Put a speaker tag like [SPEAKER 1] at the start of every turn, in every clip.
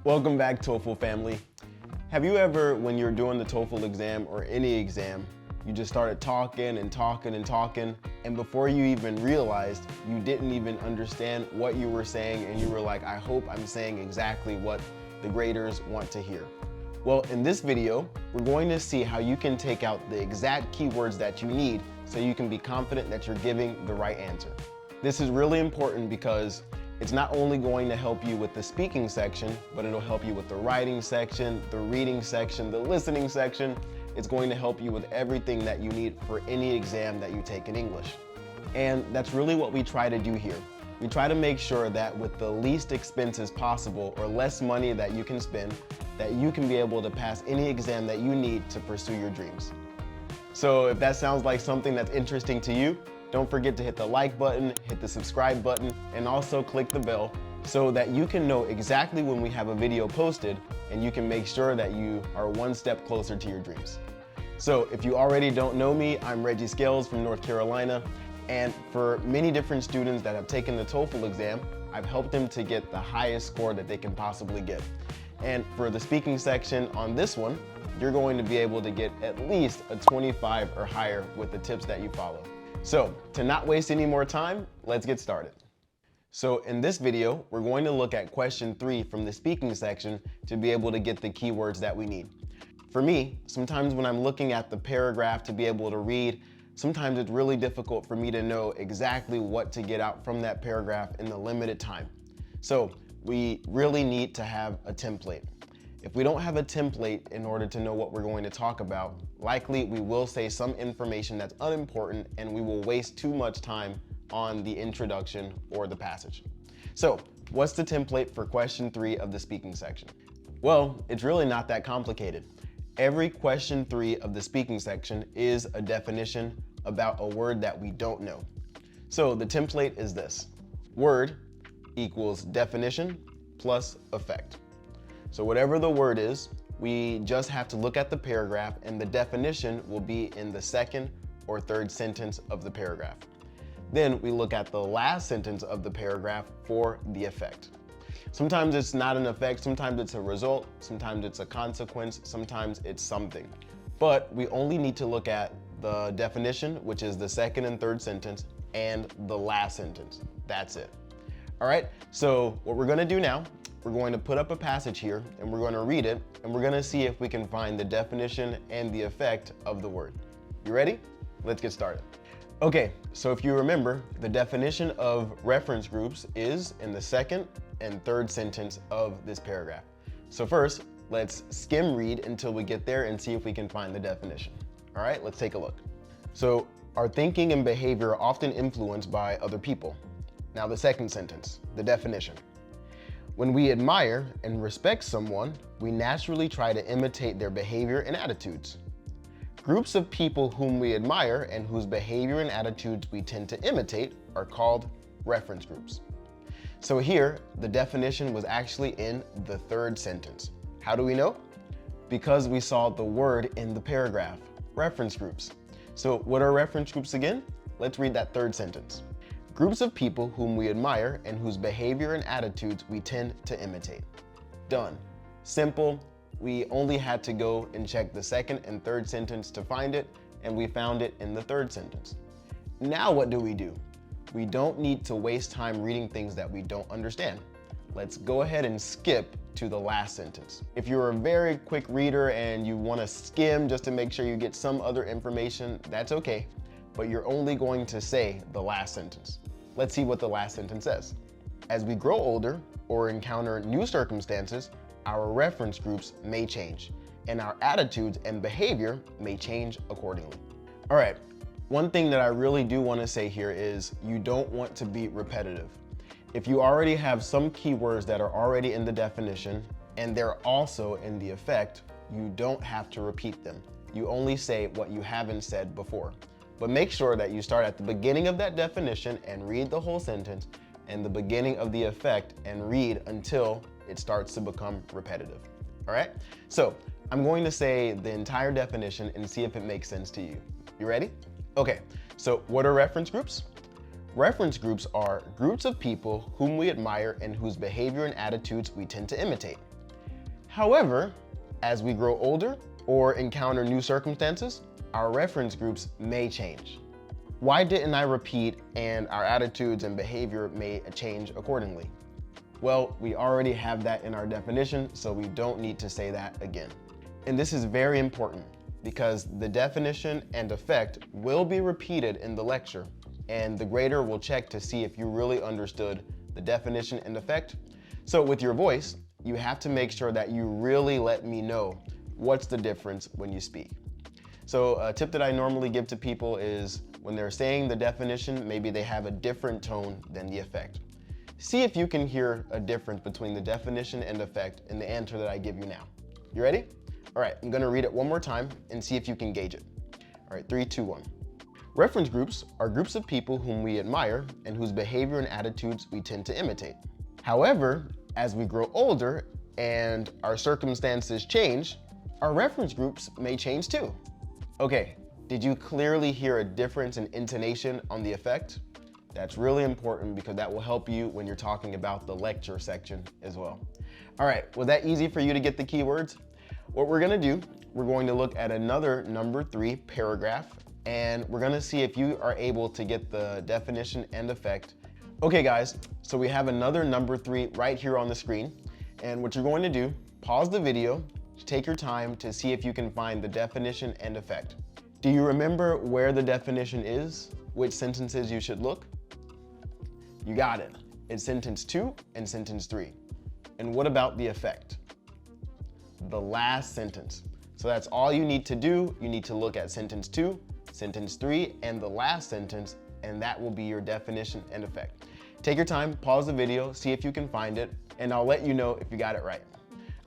[SPEAKER 1] Welcome back, TOEFL family. Have you ever, when you're doing the TOEFL exam or any exam, you just started talking and talking and talking, and before you even realized, you didn't even understand what you were saying, and you were like, I hope I'm saying exactly what the graders want to hear. Well, in this video, we're going to see how you can take out the exact keywords that you need so you can be confident that you're giving the right answer. This is really important because it's not only going to help you with the speaking section, but it'll help you with the writing section, the reading section, the listening section. It's going to help you with everything that you need for any exam that you take in English. And that's really what we try to do here. We try to make sure that with the least expenses possible or less money that you can spend, that you can be able to pass any exam that you need to pursue your dreams. So if that sounds like something that's interesting to you, don't forget to hit the like button, hit the subscribe button, and also click the bell so that you can know exactly when we have a video posted and you can make sure that you are one step closer to your dreams. So if you already don't know me, I'm Reggie Scales from North Carolina, and for many different students that have taken the TOEFL exam, I've helped them to get the highest score that they can possibly get. And for the speaking section on this one, you're going to be able to get at least a 25 or higher with the tips that you follow. So to not waste any more time, let's get started. So in this video, we're going to look at question 3 from the speaking section to be able to get the keywords that we need. For me, sometimes when I'm looking at the paragraph to be able to read, sometimes it's really difficult for me to know exactly what to get out from that paragraph in the limited time. So we really need to have a template. If we don't have a template in order to know what we're going to talk about, likely we will say some information that's unimportant and we will waste too much time on the introduction or the passage. So what's the template for question 3 of the speaking section? Well, it's really not that complicated. Every question 3 of the speaking section is a definition about a word that we don't know. So the template is this: word equals definition plus effect. So whatever the word is, we just have to look at the paragraph and the definition will be in the second or third sentence of the paragraph. Then we look at the last sentence of the paragraph for the effect. Sometimes it's not an effect, sometimes it's a result, sometimes it's a consequence, sometimes it's something. But we only need to look at the definition, which is the second and third sentence, and the last sentence. That's it. All right, so what we're gonna do now, we're going to put up a passage here and we're going to read it and we're going to see if we can find the definition and the effect of the word. You ready? Let's get started. Okay, so if you remember, the definition of reference groups is in the second and third sentence of this paragraph. So first, let's skim read until we get there and see if we can find the definition. All right, let's take a look. So our thinking and behavior are often influenced by other people. Now the second sentence, the definition. When we admire and respect someone, we naturally try to imitate their behavior and attitudes. Groups of people whom we admire and whose behavior and attitudes we tend to imitate are called reference groups. So here, the definition was actually in the third sentence. How do we know? Because we saw the word in the paragraph, reference groups. So what are reference groups again? Let's read that third sentence. Groups of people whom we admire and whose behavior and attitudes we tend to imitate. Done. Simple. We only had to go and check the second and third sentence to find it, and we found it in the third sentence. Now what do? We don't need to waste time reading things that we don't understand. Let's go ahead and skip to the last sentence. If you're a very quick reader and you want to skim just to make sure you get some other information, that's okay, but you're only going to say the last sentence. Let's see what the last sentence says. As we grow older or encounter new circumstances, our reference groups may change, and our attitudes and behavior may change accordingly. All right, one thing that I really do want to say here is you don't want to be repetitive. If you already have some keywords that are already in the definition and they're also in the effect, you don't have to repeat them. You only say what you haven't said before. But make sure that you start at the beginning of that definition and read the whole sentence, and the beginning of the effect and read until it starts to become repetitive. All right? So I'm going to say the entire definition and see if it makes sense to you. You ready? Okay, so what are reference groups? Reference groups are groups of people whom we admire and whose behavior and attitudes we tend to imitate. However, as we grow older or encounter new circumstances, our reference groups may change. Why didn't I repeat and our attitudes and behavior may change accordingly? Well, we already have that in our definition, so we don't need to say that again. And this is very important because the definition and effect will be repeated in the lecture, and the grader will check to see if you really understood the definition and effect. So with your voice, you have to make sure that you really let me know what's the difference when you speak. So a tip that I normally give to people is when they're saying the definition, maybe they have a different tone than the effect. See if you can hear a difference between the definition and effect in the answer that I give you now. You ready? All right, I'm gonna read it one more time and see if you can gauge it. All right, 3, 2, 1. Reference groups are groups of people whom we admire and whose behavior and attitudes we tend to imitate. However, as we grow older and our circumstances change, our reference groups may change too. Okay, did you clearly hear a difference in intonation on the effect? That's really important because that will help you when you're talking about the lecture section as well. All right, was that easy for you to get the keywords? What we're gonna do, we're going to look at another number 3 paragraph, and we're gonna see if you are able to get the definition and effect. Okay guys, so we have another number 3 right here on the screen, and what you're going to do, pause the video, take your time to see if you can find the definition and effect. Do you remember where the definition is? Which sentences you should look? You got it. It's sentence 2 and sentence 3. And what about the effect? The last sentence. So that's all you need to do. You need to look at sentence 2, sentence 3, and the last sentence, and that will be your definition and effect. Take your time, pause the video, see if you can find it, and I'll let you know if you got it right.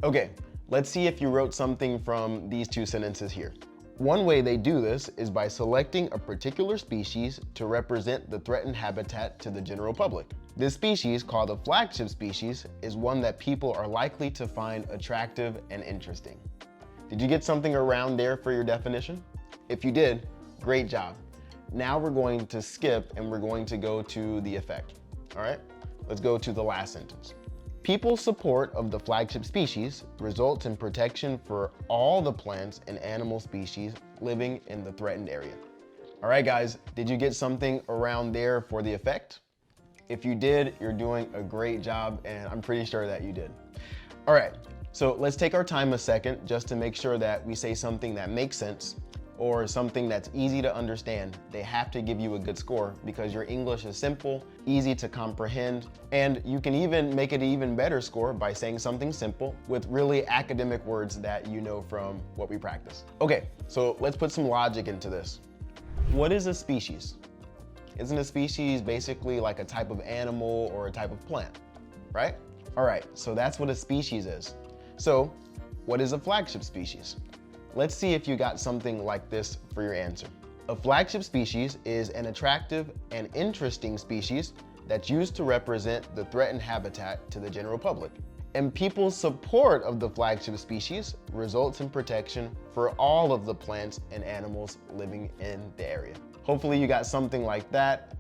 [SPEAKER 1] Okay, let's see if you wrote something from these 2 sentences here. One way they do this is by selecting a particular species to represent the threatened habitat to the general public. This species, called the flagship species, is one that people are likely to find attractive and interesting. Did you get something around there for your definition? If you did, great job. Now we're going to skip and we're going to go to the effect. All right, let's go to the last sentence. People's support of the flagship species results in protection for all the plants and animal species living in the threatened area. All right, guys, did you get something around there for the effect? If you did, you're doing a great job, and I'm pretty sure that you did. All right, so let's take our time a second just to make sure that we say something that makes sense or something that's easy to understand. They have to give you a good score because your English is simple, easy to comprehend, and you can even make it an even better score by saying something simple with really academic words that you know from what we practice. Okay, so let's put some logic into this. What is a species? Isn't a species basically like a type of animal or a type of plant, right? All right, so that's what a species is. So what is a flagship species? Let's see if you got something like this for your answer. A flagship species is an attractive and interesting species that's used to represent the threatened habitat to the general public. And people's support of the flagship species results in protection for all of the plants and animals living in the area. Hopefully you got something like that.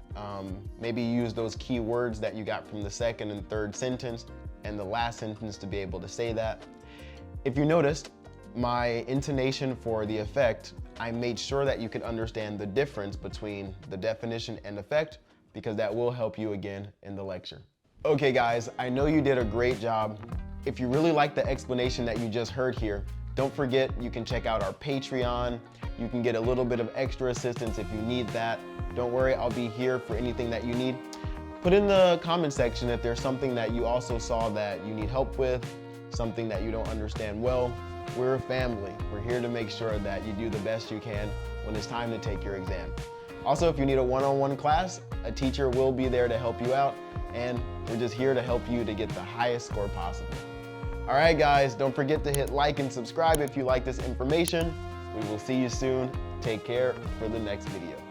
[SPEAKER 1] Maybe use those key words that you got from the second and third sentence and the last sentence to be able to say that. If you noticed, my intonation for the effect, I made sure that you could understand the difference between the definition and effect because that will help you again in the lecture. Okay guys, I know you did a great job. If you really like the explanation that you just heard here, don't forget you can check out our Patreon. You can get a little bit of extra assistance if you need that. Don't worry, I'll be here for anything that you need. Put in the comment section if there's something that you also saw that you need help with, something that you don't understand well. We're a family. We're here to make sure that you do the best you can when it's time to take your exam. Also, if you need a one-on-one class, a teacher will be there to help you out, and we're just here to help you to get the highest score possible. All right, guys, don't forget to hit like and subscribe if you like this information. We will see you soon. Take care for the next video.